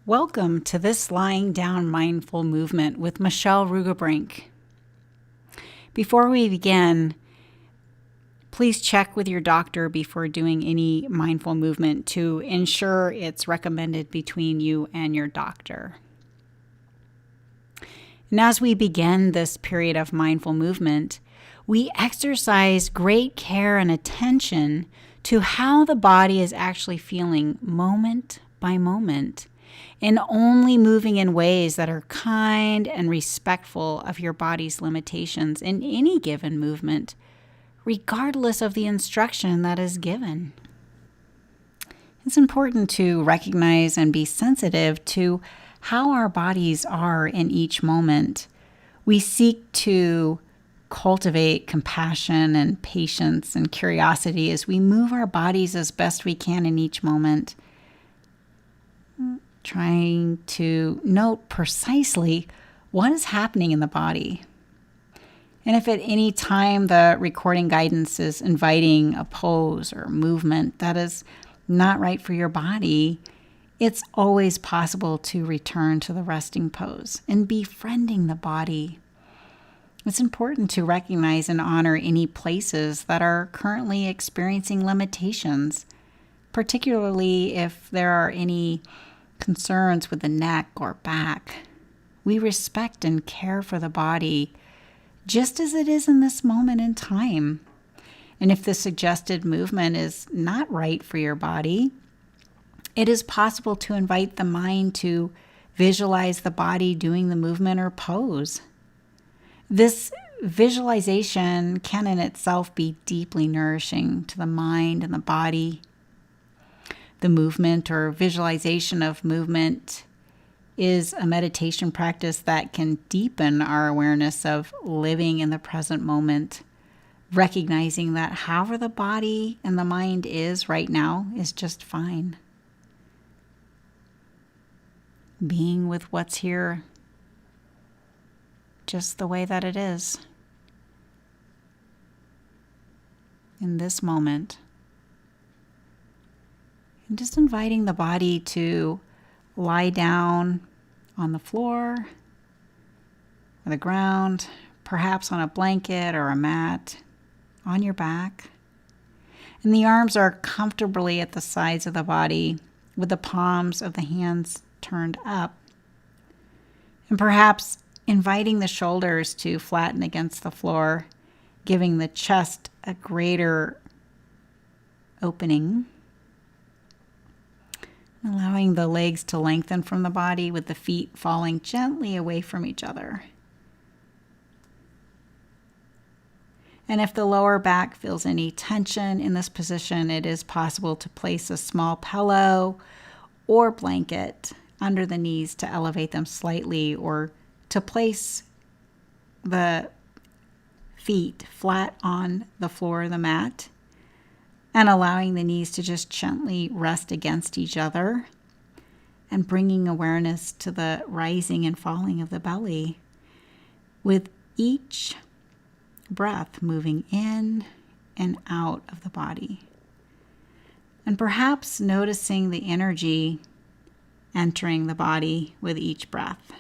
Welcome to this lying down mindful movement with Michelle Reugebrink. Before we begin, please check with your doctor before doing any mindful movement to ensure it's recommended between you and your doctor. And as we begin this period of mindful movement, we exercise great care and attention to how the body is actually feeling moment by moment, and only moving in ways that are kind and respectful of your body's limitations in any given movement, regardless of the instruction that is given. It's important to recognize and be sensitive to how our bodies are in each moment. We seek to cultivate compassion and patience and curiosity as we move our bodies as best we can in each moment, trying to note precisely what is happening in the body. And if at any time the recording guidance is inviting a pose or movement that is not right for your body, it's always possible to return to the resting pose and befriending the body. It's important to recognize and honor any places that are currently experiencing limitations, particularly if there are any concerns with the neck or back. We respect and care for the body just as it is in this moment in time. And if the suggested movement is not right for your body, it is possible to invite the mind to visualize the body doing the movement or pose. This visualization can in itself be deeply nourishing to the mind and the body. The movement or visualization of movement is a meditation practice that can deepen our awareness of living in the present moment, recognizing that however the body and the mind is right now is just fine. Being with what's here just the way that it is in this moment. And just inviting the body to lie down on the floor or the ground, perhaps on a blanket or a mat, on your back. And the arms are comfortably at the sides of the body with the palms of the hands turned up. And perhaps inviting the shoulders to flatten against the floor, giving the chest a greater opening. Allowing the legs to lengthen from the body with the feet falling gently away from each other. And if the lower back feels any tension in this position, it is possible to place a small pillow or blanket under the knees to elevate them slightly, or to place the feet flat on the floor of the mat, and allowing the knees to just gently rest against each other, and bringing awareness to the rising and falling of the belly, with each breath moving in and out of the body. And perhaps noticing the energy entering the body with each breath.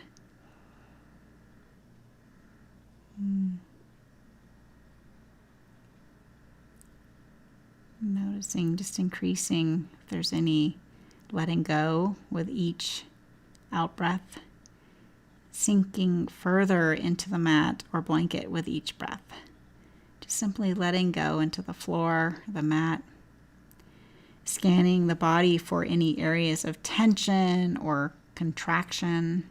Noticing, just increasing if there's any letting go with each out-breath, sinking further into the mat or blanket with each breath. Just simply letting go into the floor, the mat, scanning the body for any areas of tension or contraction,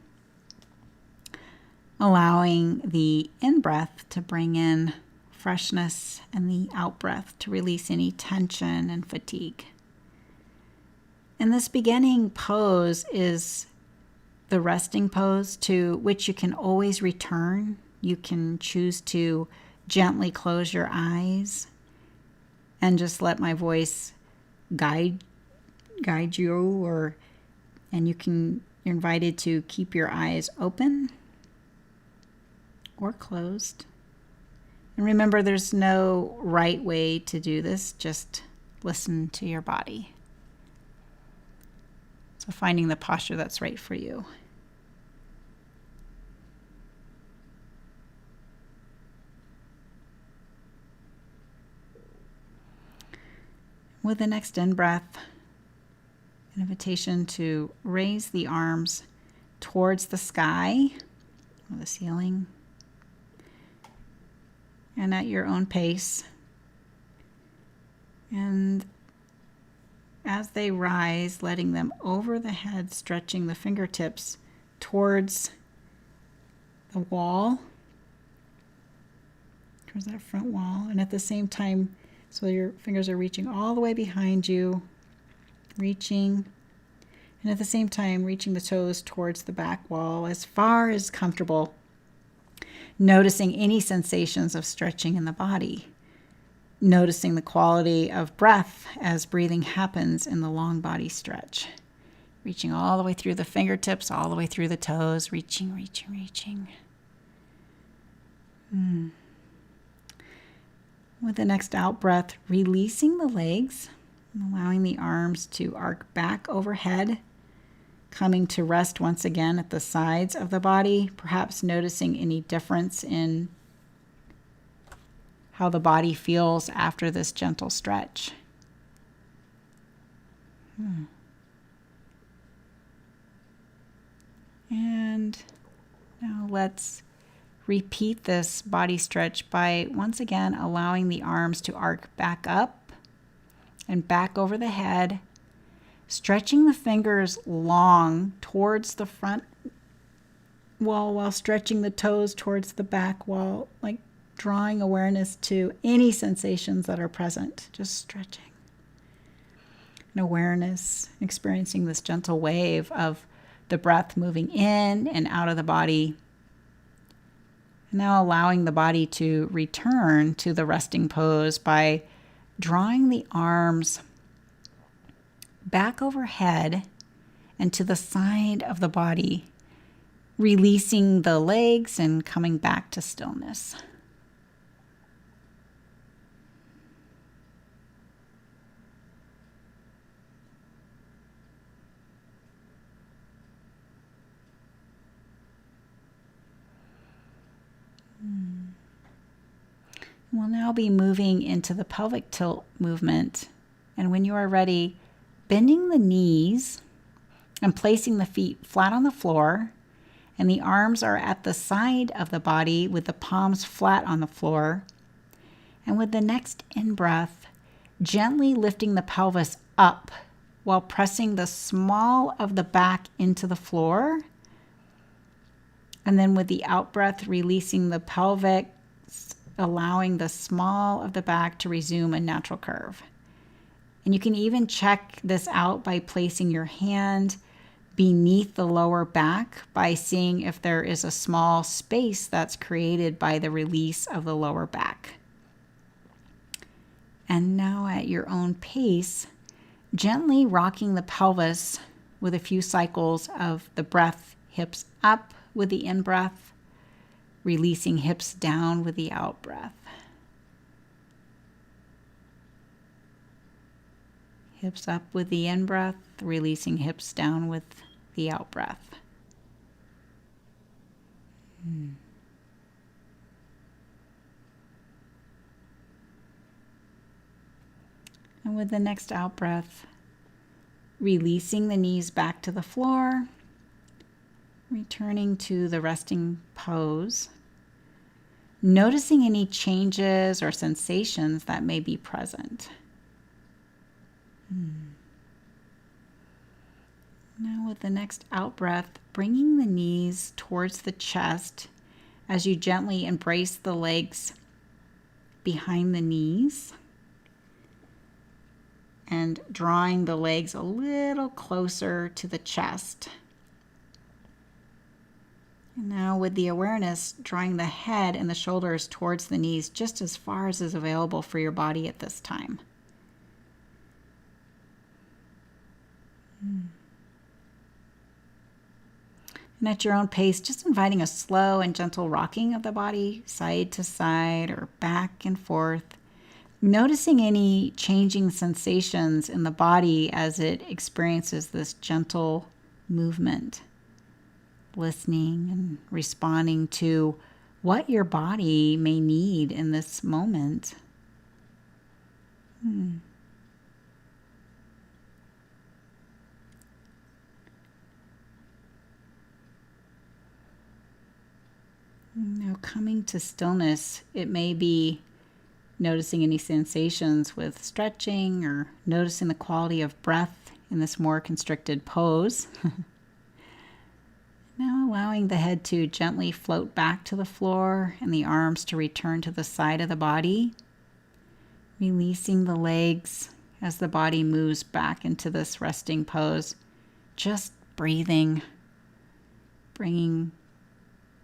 allowing the in-breath to bring in freshness and the out-breath to release any tension and fatigue. And this beginning pose is the resting pose to which you can always return. You can choose to gently close your eyes and just let my voice guide you, and you're invited to keep your eyes open or closed. And remember, there's no right way to do this. Just listen to your body. So finding the posture that's right for you. With the next in-breath, an invitation to raise the arms towards the sky or the ceiling, and at your own pace. And as they rise, letting them over the head, stretching the fingertips towards the wall, towards that front wall. And at the same time, so your fingers are reaching all the way behind you, reaching. And at the same time, reaching the toes towards the back wall as far as comfortable. Noticing any sensations of stretching in the body. Noticing the quality of breath as breathing happens in the long body stretch. Reaching all the way through the fingertips, all the way through the toes, reaching, reaching, reaching. With the next out breath, releasing the legs, allowing the arms to arc back overhead, coming to rest once again at the sides of the body, perhaps noticing any difference in how the body feels after this gentle stretch. And now let's repeat this body stretch by once again allowing the arms to arc back up and back over the head, stretching the fingers long towards the front wall while stretching the toes towards the back wall, like drawing awareness to any sensations that are present, just stretching. And awareness, experiencing this gentle wave of the breath moving in and out of the body. And now allowing the body to return to the resting pose by drawing the arms back overhead and to the side of the body, releasing the legs and coming back to stillness. We'll now be moving into the pelvic tilt movement. And when you are ready, bending the knees and placing the feet flat on the floor, and the arms are at the side of the body with the palms flat on the floor. And with the next in-breath, gently lifting the pelvis up while pressing the small of the back into the floor. And then with the out-breath, releasing the pelvic, allowing the small of the back to resume a natural curve. And you can even check this out by placing your hand beneath the lower back by seeing if there is a small space that's created by the release of the lower back. And now at your own pace, gently rocking the pelvis with a few cycles of the breath, hips up with the in-breath, releasing hips down with the out-breath. Hips up with the in-breath, releasing hips down with the out-breath. And with the next out-breath, releasing the knees back to the floor, returning to the resting pose. Noticing any changes or sensations that may be present. Now with the next out-breath, bringing the knees towards the chest as you gently embrace the legs behind the knees and drawing the legs a little closer to the chest. And now with the awareness, drawing the head and the shoulders towards the knees just as far as is available for your body at this time. And at your own pace, just inviting a slow and gentle rocking of the body side to side or back and forth, Noticing any changing sensations in the body as it experiences this gentle movement. Listening and responding to what your body may need in this moment. Now, coming to stillness, it may be noticing any sensations with stretching or noticing the quality of breath in this more constricted pose. Now allowing the head to gently float back to the floor and the arms to return to the side of the body. Releasing the legs as the body moves back into this resting pose. Just breathing, bringing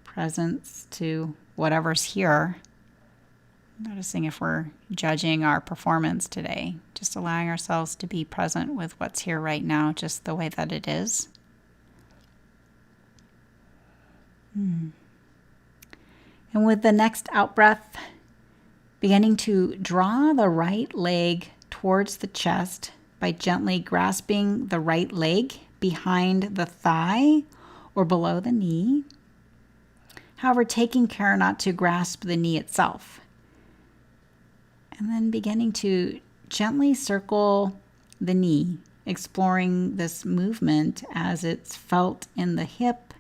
presence to whatever's here. Noticing if we're judging our performance today. Just allowing ourselves to be present with what's here right now, just the way that it is. And with the next out breath, beginning to draw the right leg towards the chest by gently grasping the right leg behind the thigh or below the knee. However, taking care not to grasp the knee itself. And then beginning to gently circle the knee, exploring this movement as it's felt in the hip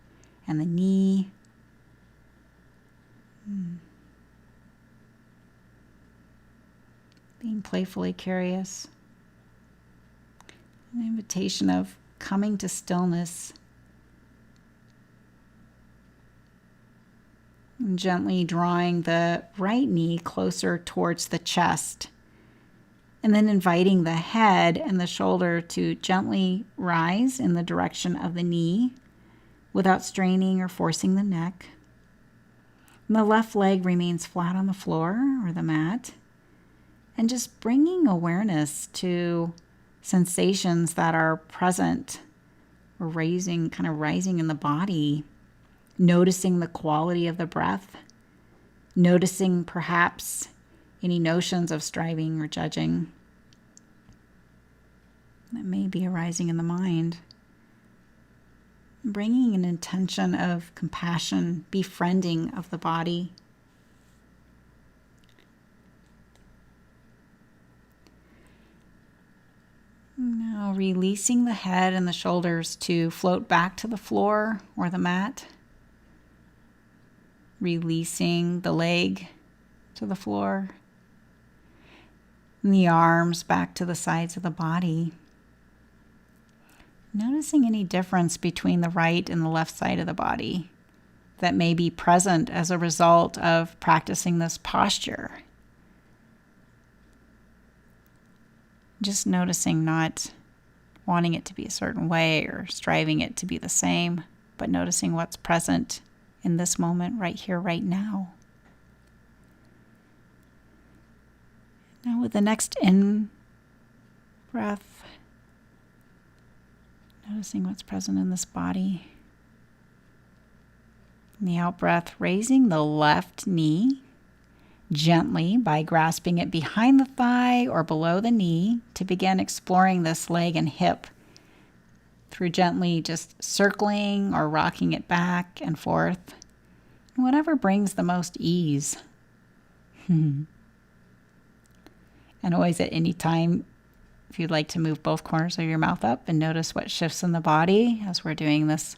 and the knee. Being playfully curious. An invitation of coming to stillness. And gently drawing the right knee closer towards the chest. And then inviting the head and the shoulder to gently rise in the direction of the knee without straining or forcing the neck. And the left leg remains flat on the floor or the mat. And just bringing awareness to sensations that are present or rising in the body. Noticing the quality of the breath. Noticing perhaps any notions of striving or judging that may be arising in the mind. Bringing an intention of compassion, befriending of the body. Now releasing the head and the shoulders to float back to the floor or the mat. Releasing the leg to the floor. And the arms back to the sides of the body. Noticing any difference between the right and the left side of the body that may be present as a result of practicing this posture. Just noticing, not wanting it to be a certain way or striving it to be the same, but noticing what's present in this moment, right here, right now. Now with the next in breath, noticing what's present in this body. In the out breath, raising the left knee gently by grasping it behind the thigh or below the knee to begin exploring this leg and hip through gently just circling or rocking it back and forth. Whatever brings the most ease. And always at any time, if you'd like to move both corners of your mouth up and notice what shifts in the body as we're doing this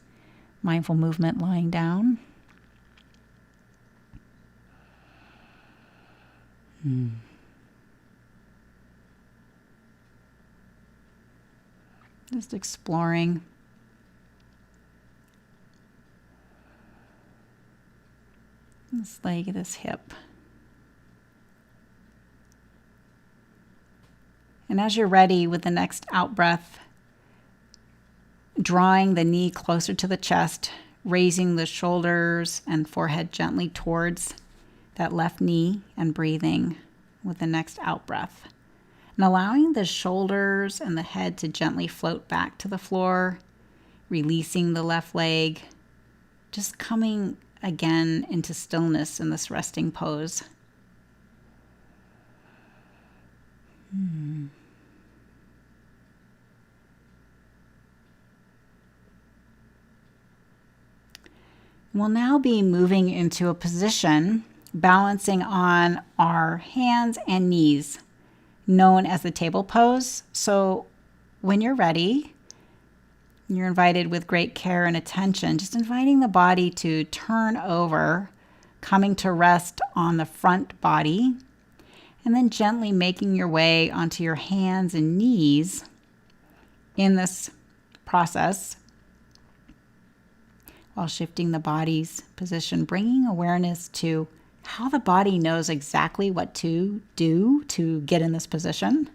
mindful movement lying down. Just exploring. This leg, this hip. And as you're ready with the next out breath, drawing the knee closer to the chest, raising the shoulders and forehead gently towards that left knee and breathing with the next out breath. And allowing the shoulders and the head to gently float back to the floor, releasing the left leg, just coming again into stillness in this resting pose. We'll now be moving into a position balancing on our hands and knees, known as the table pose. So when you're ready, you're invited with great care and attention, just inviting the body to turn over, coming to rest on the front body, and then gently making your way onto your hands and knees in this process, while shifting the body's position, bringing awareness to how the body knows exactly what to do to get in this position.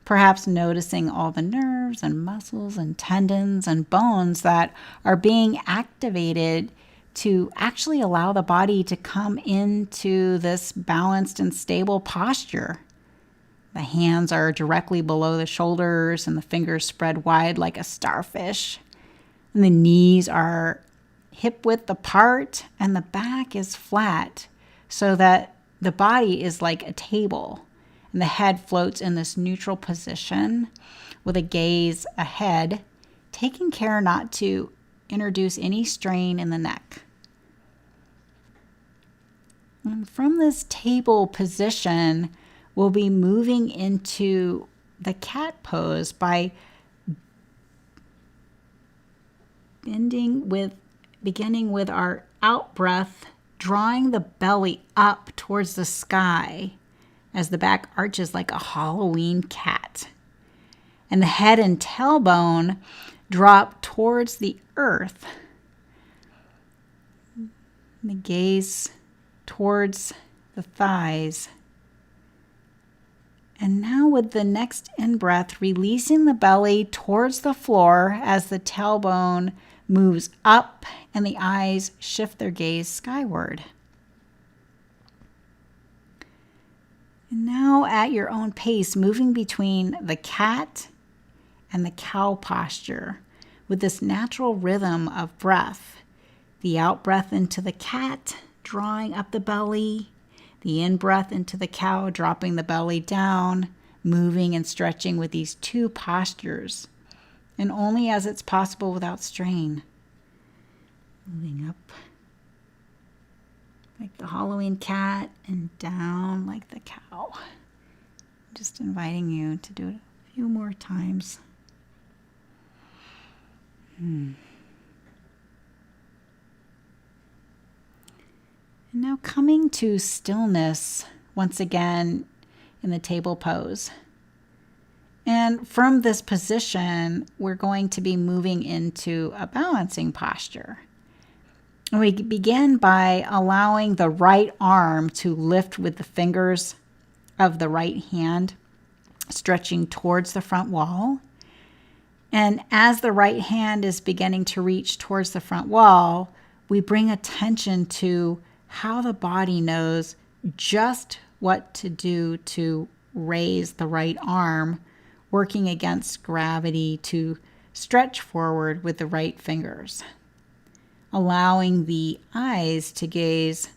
Perhaps noticing all the nerves and muscles and tendons and bones that are being activated to actually allow the body to come into this balanced and stable posture. The hands are directly below the shoulders and the fingers spread wide like a starfish. And the knees are hip width apart and the back is flat so that the body is like a table. And the head floats in this neutral position with a gaze ahead, taking care not to introduce any strain in the neck. And from this table position, we'll be moving into the cat pose by beginning with our out breath, drawing the belly up towards the sky as the back arches like a Halloween cat. And the head and tailbone drop towards the earth. And the gaze towards the thighs. And now with the next in-breath, releasing the belly towards the floor as the tailbone moves up and the eyes shift their gaze skyward. And now at your own pace, moving between the cat and the cow posture with this natural rhythm of breath. The out breath into the cat, drawing up the belly. The in-breath into the cow, dropping the belly down, moving and stretching with these two postures, and only as it's possible without strain. Moving up like the Halloween cat and down like the cow. Just inviting you to do it a few more times. And now coming to stillness once again in the table pose. And from this position, we're going to be moving into a balancing posture. We begin by allowing the right arm to lift with the fingers of the right hand, stretching towards the front wall. And as the right hand is beginning to reach towards the front wall, we bring attention to how the body knows just what to do to raise the right arm, working against gravity to stretch forward with the right fingers. Allowing the eyes to gaze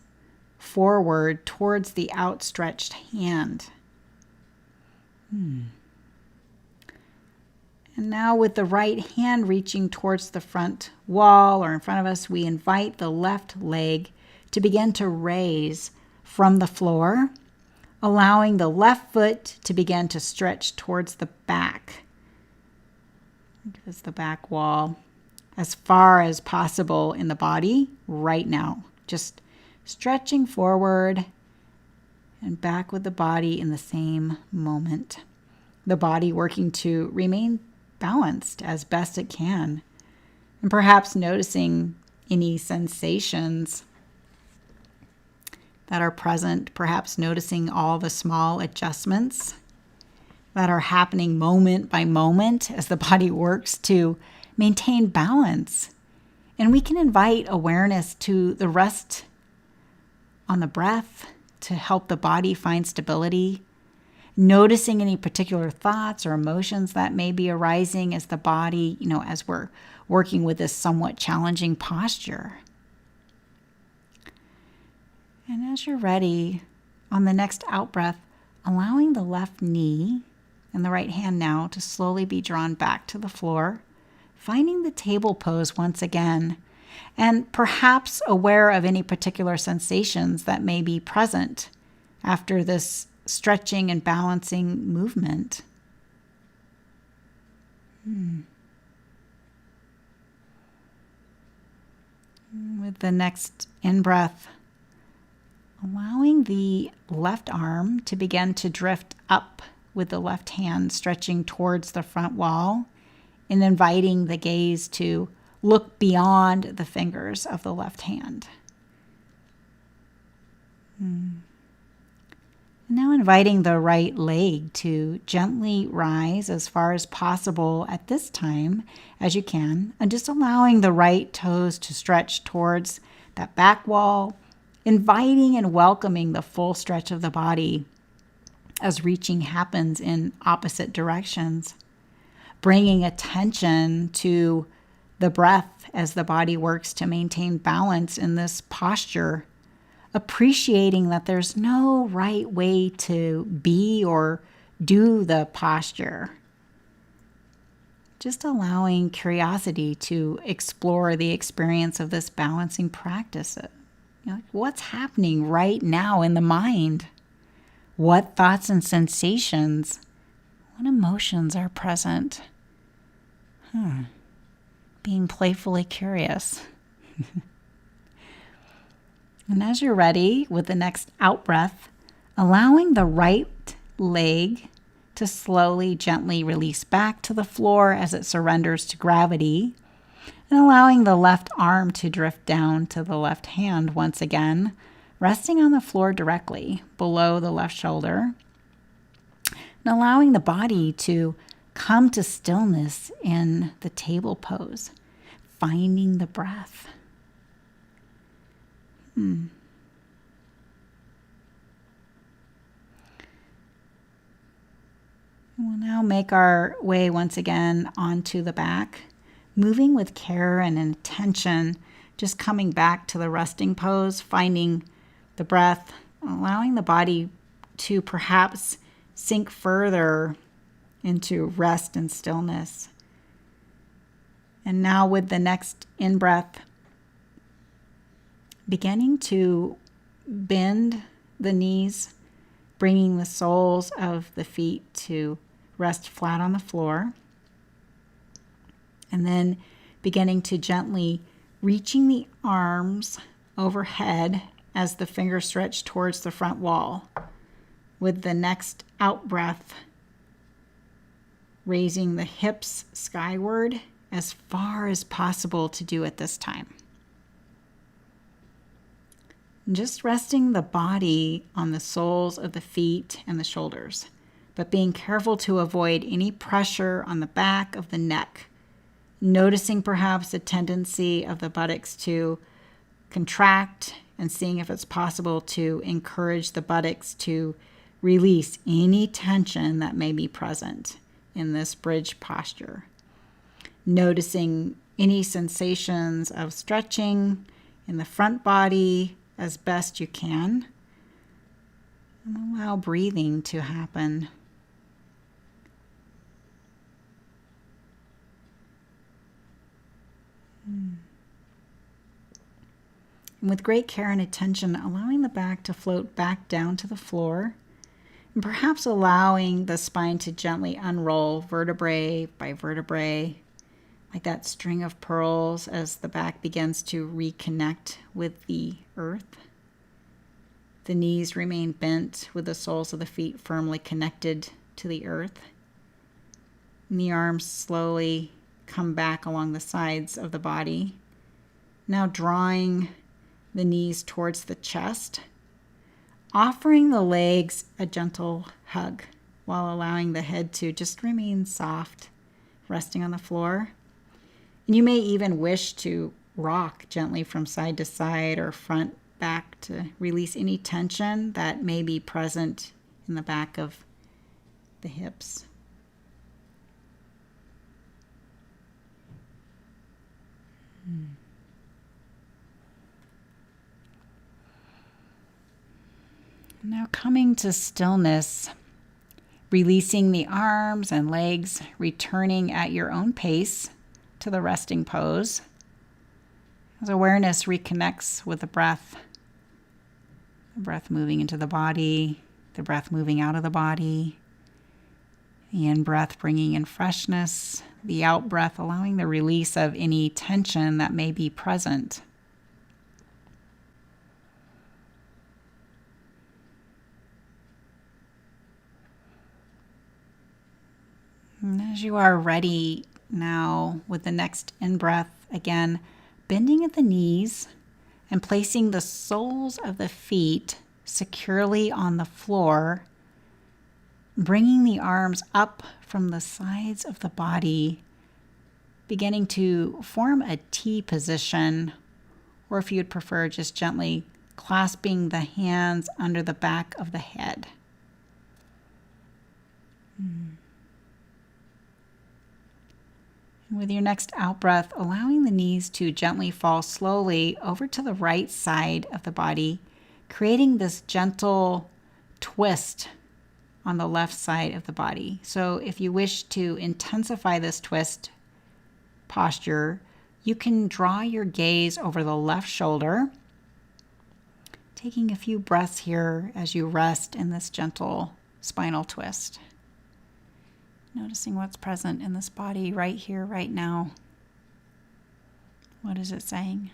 forward towards the outstretched hand. And now with the right hand reaching towards the front wall or in front of us, we invite the left leg to begin to raise from the floor, allowing the left foot to begin to stretch towards the back. As the back wall, as far as possible in the body right now. Just stretching forward and back with the body in the same moment. The body working to remain balanced as best it can. And perhaps noticing any sensations that are present, perhaps noticing all the small adjustments that are happening moment by moment as the body works to maintain balance. And we can invite awareness to the rest on the breath to help the body find stability, noticing any particular thoughts or emotions that may be arising as the body, as we're working with this somewhat challenging posture. And as you're ready, on the next out breath, allowing the left knee And the right hand now to slowly be drawn back to the floor, finding the table pose once again, and perhaps aware of any particular sensations that may be present after this stretching and balancing movement. With the next in-breath, allowing the left arm to begin to drift up with the left hand stretching towards the front wall and inviting the gaze to look beyond the fingers of the left hand. And now inviting the right leg to gently rise as far as possible at this time as you can, and just allowing the right toes to stretch towards that back wall, inviting and welcoming the full stretch of the body as reaching happens in opposite directions, bringing attention to the breath as the body works to maintain balance in this posture, appreciating that there's no right way to be or do the posture. Just allowing curiosity to explore the experience of this balancing practice. What's happening right now in the mind? What thoughts and sensations, what emotions are present? Being playfully curious. And as you're ready with the next out breath, allowing the right leg to slowly, gently release back to the floor as it surrenders to gravity, and allowing the left arm to drift down to the left hand once again, resting on the floor directly below the left shoulder, and allowing the body to come to stillness in the table pose, finding the breath. We'll now make our way once again onto the back, moving with care and intention, just coming back to the resting pose, finding the breath, allowing the body to perhaps sink further into rest and stillness. And now with the next in-breath, beginning to bend the knees, bringing the soles of the feet to rest flat on the floor. And then beginning to gently reaching the arms overhead as the fingers stretch towards the front wall. With the next out breath, raising the hips skyward as far as possible to do at this time. Just resting the body on the soles of the feet and the shoulders, but being careful to avoid any pressure on the back of the neck. Noticing perhaps a tendency of the buttocks to contract and seeing if it's possible to encourage the buttocks to release any tension that may be present in this bridge posture. Noticing any sensations of stretching in the front body as best you can. And allow breathing to happen. And with great care and attention, allowing the back to float back down to the floor, and perhaps allowing the spine to gently unroll vertebrae by vertebrae, like that string of pearls as the back begins to reconnect with the earth. The knees remain bent with the soles of the feet firmly connected to the earth. And the arms slowly come back along the sides of the body. Now drawing the knees towards the chest, offering the legs a gentle hug while allowing the head to just remain soft, resting on the floor. And you may even wish to rock gently from side to side or front back to release any tension that may be present in the back of the hips. Now coming to stillness, Releasing the arms and legs, returning at your own pace to the resting pose. As awareness reconnects with the breath moving into the body, the breath moving out of the body, the in-breath bringing in freshness, the out-breath allowing the release of any tension that may be present. And as you are ready now with the next in-breath, again, bending at the knees and placing the soles of the feet securely on the floor, bringing the arms up from the sides of the body, beginning to form a T position, or if you'd prefer, just gently clasping the hands under the back of the head. And with your next out breath, allowing the knees to gently fall slowly over to the right side of the body, creating this gentle twist on the left side of the body. So if you wish to intensify this twist posture, you can draw your gaze over the left shoulder, taking a few breaths here as you rest in this gentle spinal twist. Noticing what's present in this body right here, right now. What is it saying?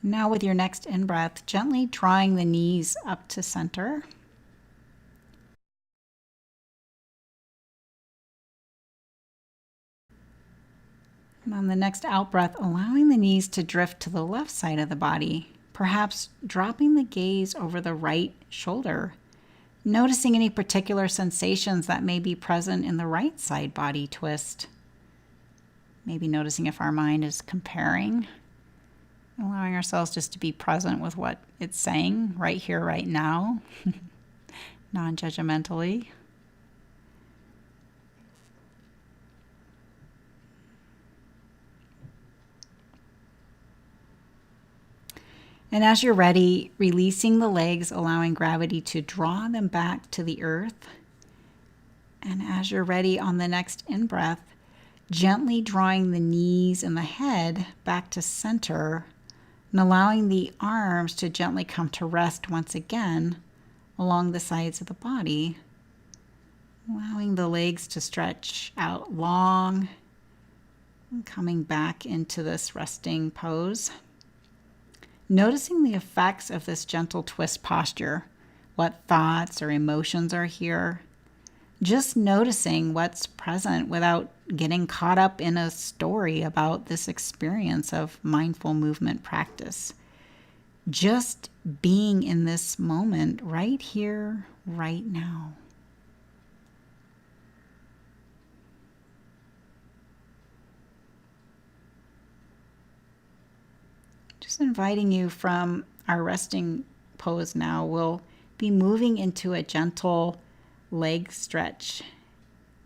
Now with your next in-breath, gently drawing the knees up to center. And on the next out-breath, allowing the knees to drift to the left side of the body, perhaps dropping the gaze over the right shoulder, noticing any particular sensations that may be present in the right side body twist. Maybe noticing if our mind is comparing. Allowing ourselves just to be present with what it's saying right here, right now, non-judgmentally. And as you're ready, releasing the legs, allowing gravity to draw them back to the earth. And as you're ready on the next in-breath, gently drawing the knees and the head back to center, and allowing the arms to gently come to rest once again along the sides of the body. Allowing the legs to stretch out long, and coming back into this resting pose. Noticing the effects of this gentle twist posture, what thoughts or emotions are here. Just noticing what's present without getting caught up in a story about this experience of mindful movement practice. Just being in this moment right here, right now. Just inviting you from our resting pose now, we'll be moving into a gentle leg stretch,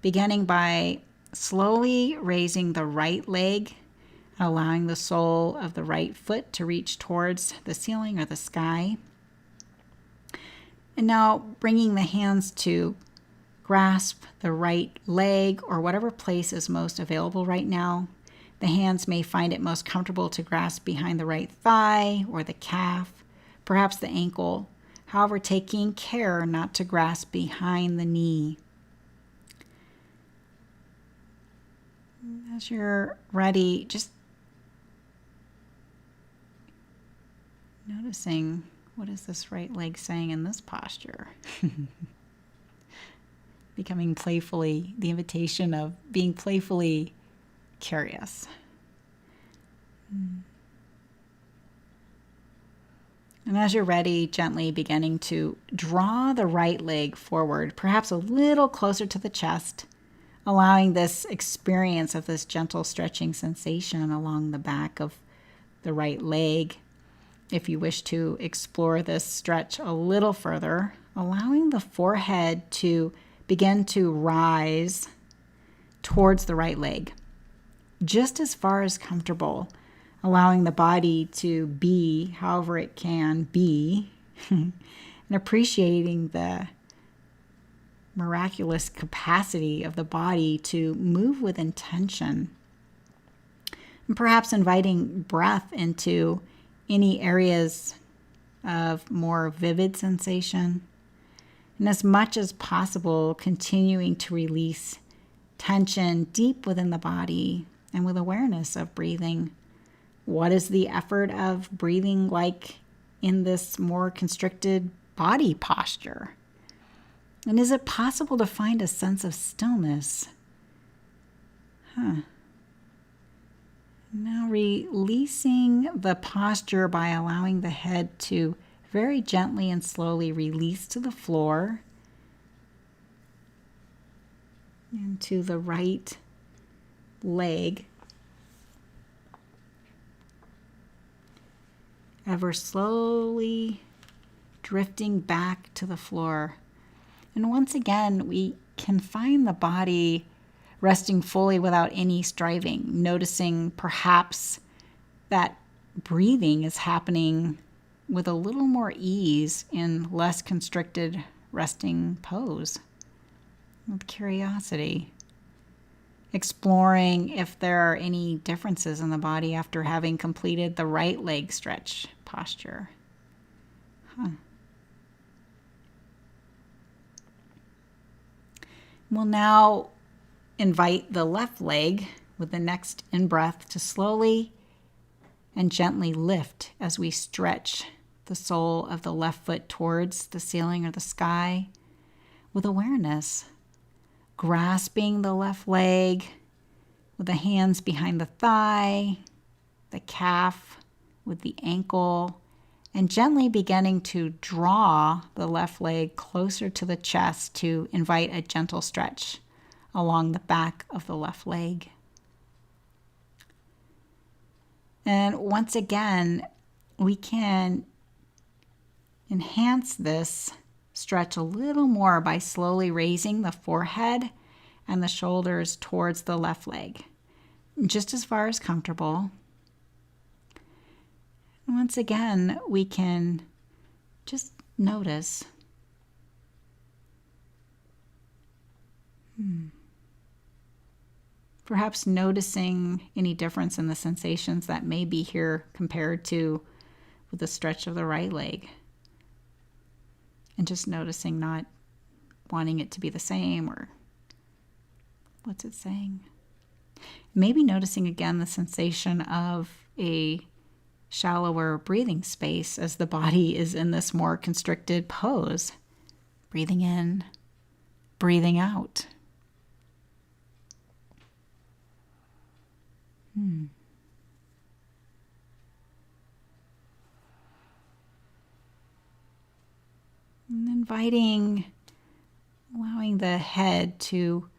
beginning by slowly raising the right leg, allowing the sole of the right foot to reach towards the ceiling or the sky. And now bringing the hands to grasp the right leg or whatever place is most available right now. The hands may find it most comfortable to grasp behind the right thigh or the calf, perhaps the ankle. However, taking care not to grasp behind the knee. As you're ready, just noticing what is this right leg saying in this posture. Becoming playfully, the invitation of being playfully curious. And as you're ready, gently beginning to draw the right leg forward, perhaps a little closer to the chest, allowing this experience of this gentle stretching sensation along the back of the right leg. If you wish to explore this stretch a little further, allowing the forehead to begin to rise towards the right leg, just as far as comfortable, allowing the body to be however it can be, and appreciating the miraculous capacity of the body to move with intention. And perhaps inviting breath into any areas of more vivid sensation. And as much as possible, continuing to release tension deep within the body and with awareness of breathing. What is the effort of breathing like in this more constricted body posture? And is it possible to find a sense of stillness? Now releasing the posture by allowing the head to very gently and slowly release to the floor and to the right leg. Ever slowly drifting back to the floor. And once again, we can find the body resting fully without any striving, noticing perhaps that breathing is happening with a little more ease in less constricted resting pose. With curiosity, exploring if there are any differences in the body after having completed the right leg stretch posture. We'll now invite the left leg with the next in-breath to slowly and gently lift as we stretch the sole of the left foot towards the ceiling or the sky with awareness, grasping the left leg with the hands behind the thigh, the calf with the ankle, and gently beginning to draw the left leg closer to the chest to invite a gentle stretch along the back of the left leg. And once again, we can enhance this stretch a little more by slowly raising the forehead and the shoulders towards the left leg, just as far as comfortable. Once again, we can just notice. Perhaps noticing any difference in the sensations that may be here compared to with the stretch of the right leg. And just noticing, not wanting it to be the same, or what's it saying? Maybe noticing again the sensation of a shallower breathing space as the body is in this more constricted pose. Breathing in, breathing out. And allowing the head to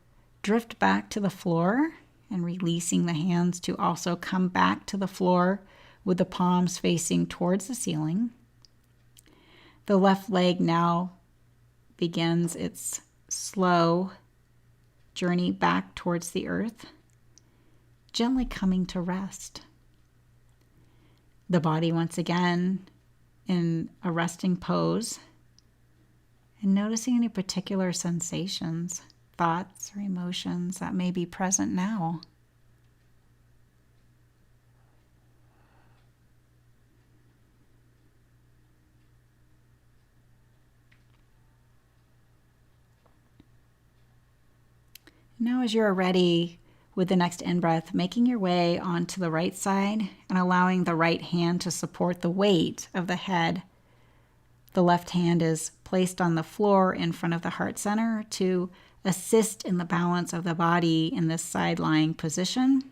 drift back to the floor and releasing the hands to also come back to the floor with the palms facing towards the ceiling. The left leg now begins its slow journey back towards the earth, gently coming to rest. The body once again in a resting pose, and noticing any particular sensations, thoughts, or emotions that may be present now. Now, as you're ready with the next in-breath, making your way onto the right side and allowing the right hand to support the weight of the head. The left hand is placed on the floor in front of the heart center to assist in the balance of the body in this side-lying position.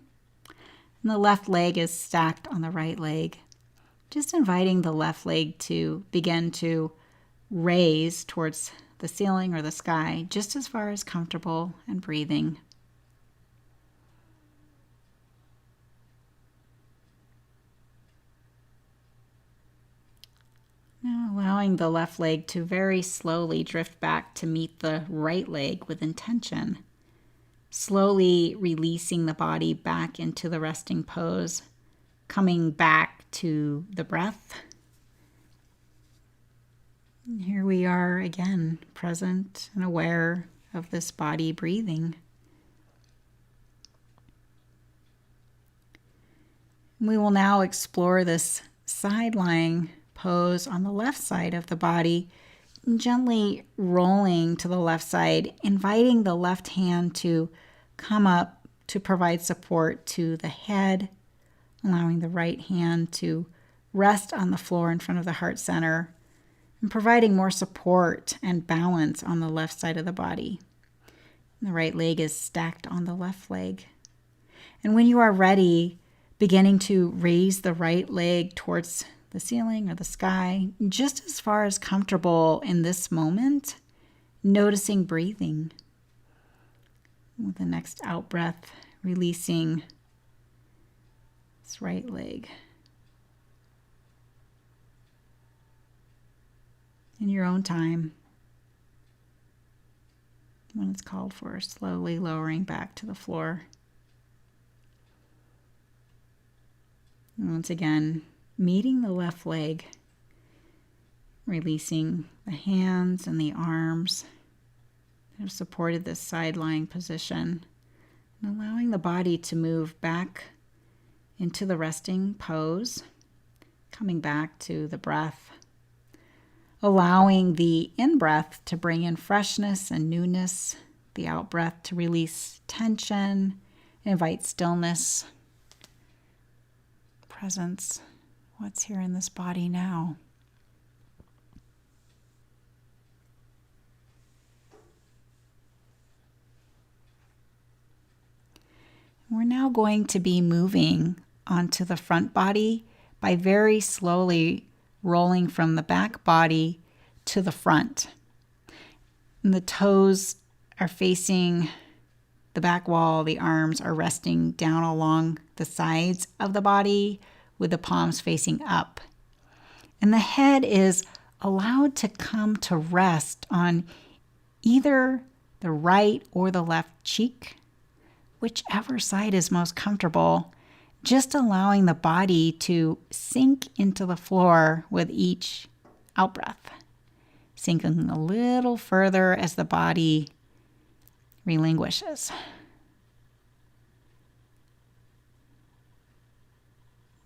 And the left leg is stacked on the right leg. Just inviting the left leg to begin to raise towards the ceiling or the sky, just as far as comfortable, and breathing. Now allowing the left leg to very slowly drift back to meet the right leg with intention. Slowly releasing the body back into the resting pose, coming back to the breath. And here we are again, present and aware of this body breathing. We will now explore this side-lying pose on the left side of the body, gently rolling to the left side, inviting the left hand to come up to provide support to the head, allowing the right hand to rest on the floor in front of the heart center, and providing more support and balance on the left side of the body. The right leg is stacked on the left leg. And when you are ready, beginning to raise the right leg towards the ceiling or the sky, just as far as comfortable in this moment, noticing breathing. With the next out breath, releasing this right leg. In your own time, when it's called for, slowly lowering back to the floor. And once again, meeting the left leg, releasing the hands and the arms that have supported this side-lying position, and allowing the body to move back into the resting pose, coming back to the breath, allowing the in-breath to bring in freshness and newness, the out-breath to release tension, invite stillness, presence, what's here in this body now. We're now going to be moving onto the front body by very slowly rolling from the back body to the front. And the toes are facing the back wall, the arms are resting down along the sides of the body with the palms facing up. And the head is allowed to come to rest on either the right or the left cheek, whichever side is most comfortable, just allowing the body to sink into the floor with each out-breath, sinking a little further as the body relinquishes.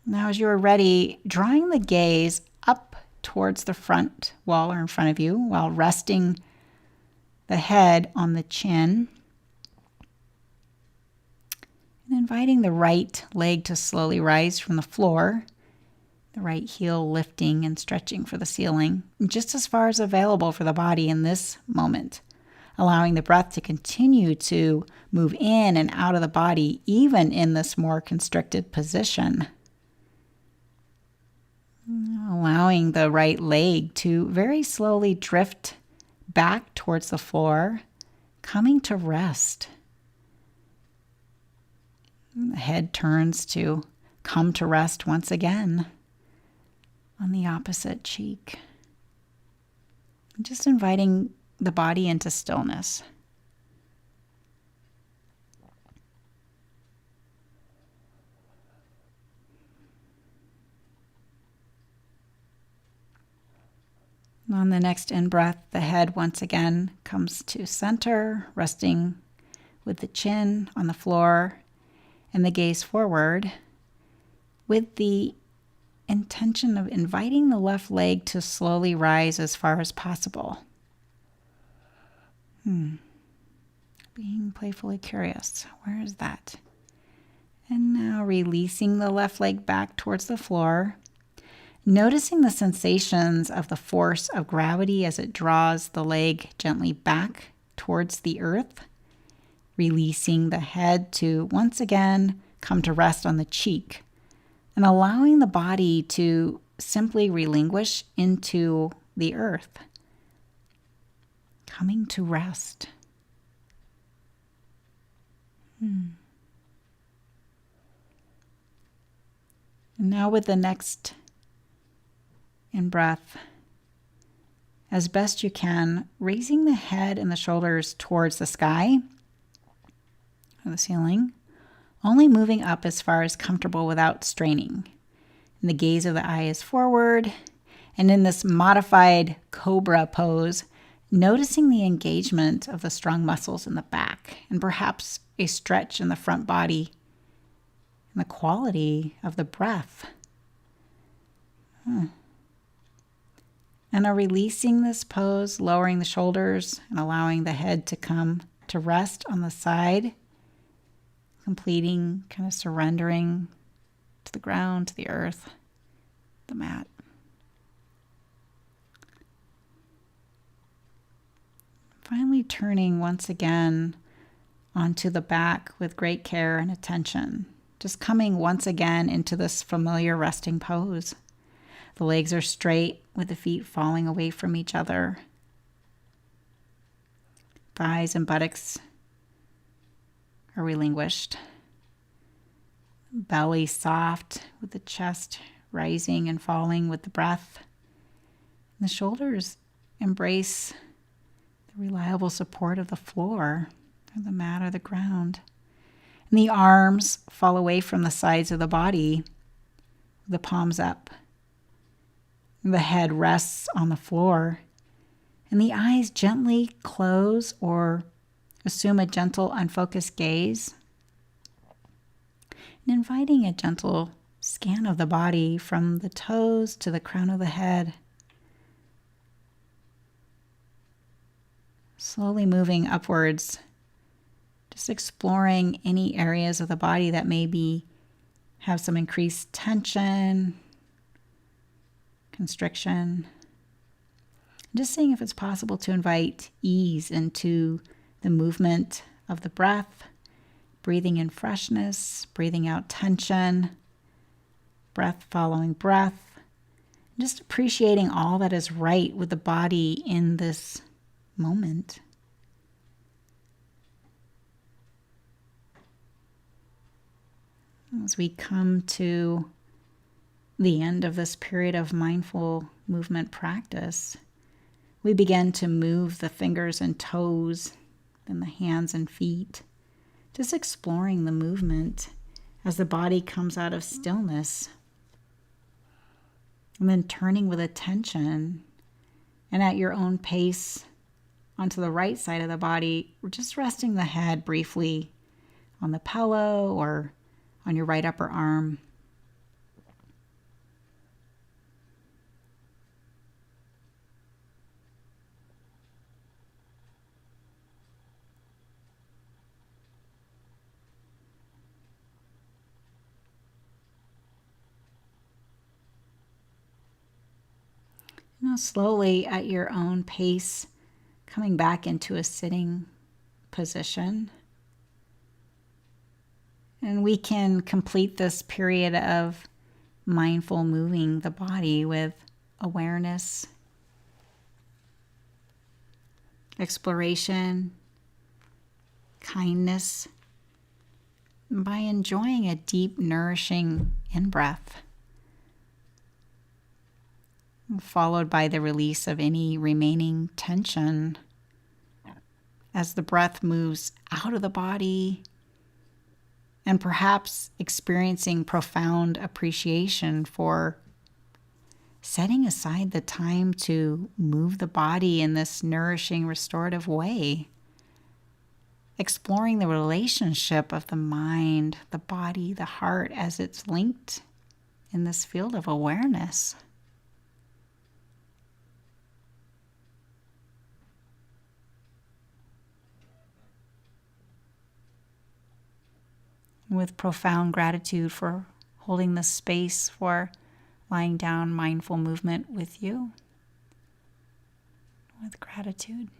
Now, as you are ready, drawing the gaze up towards the front wall or in front of you while resting the head on the chin, and inviting the right leg to slowly rise from the floor, the right heel lifting and stretching for the ceiling, just as far as available for the body in this moment, allowing the breath to continue to move in and out of the body, even in this more constricted position. Allowing the right leg to very slowly drift back towards the floor, coming to rest. The head turns to come to rest once again on the opposite cheek. Just inviting the body into stillness. On the next in-breath, the head once again comes to center, resting with the chin on the floor and the gaze forward, with the intention of inviting the left leg to slowly rise as far as possible. Being playfully curious. Where is that? And now releasing the left leg back towards the floor, noticing the sensations of the force of gravity as it draws the leg gently back towards the earth, releasing the head to once again come to rest on the cheek, and allowing the body to simply relinquish into the earth, coming to rest. And now with the next in-breath, as best you can, raising the head and the shoulders towards the sky or the ceiling, only moving up as far as comfortable without straining. And the gaze of the eye is forward. And in this modified cobra pose, noticing the engagement of the strong muscles in the back and perhaps a stretch in the front body and the quality of the breath. And releasing this pose, lowering the shoulders and allowing the head to come to rest on the side, completing, kind of surrendering to the ground, to the earth, the mat. Finally turning once again onto the back with great care and attention, just coming once again into this familiar resting pose. The legs are straight with the feet falling away from each other. Thighs and buttocks are relinquished. Belly soft with the chest rising and falling with the breath. And the shoulders embrace the reliable support of the floor or the mat or the ground. And the arms fall away from the sides of the body, the palms up. The head rests on the floor, and the eyes gently close or assume a gentle, unfocused gaze, and inviting a gentle scan of the body from the toes to the crown of the head. Slowly moving upwards, just exploring any areas of the body that maybe have some increased tension, constriction. Just seeing if it's possible to invite ease into the movement of the breath, breathing in freshness, breathing out tension, breath following breath, just appreciating all that is right with the body in this moment. As we come to the end of this period of mindful movement practice, we begin to move the fingers and toes, then the hands and feet, just exploring the movement as the body comes out of stillness. And then turning with attention and at your own pace onto the right side of the body, we're just resting the head briefly on the pillow or on your right upper arm. Now slowly at your own pace, coming back into a sitting position. And we can complete this period of mindful moving the body with awareness, exploration, kindness, by enjoying a deep, nourishing in-breath, followed by the release of any remaining tension as the breath moves out of the body, and perhaps experiencing profound appreciation for setting aside the time to move the body in this nourishing, restorative way, exploring the relationship of the mind, the body, the heart as it's linked in this field of awareness. With profound gratitude for holding the space for lying down mindful movement with you. With gratitude.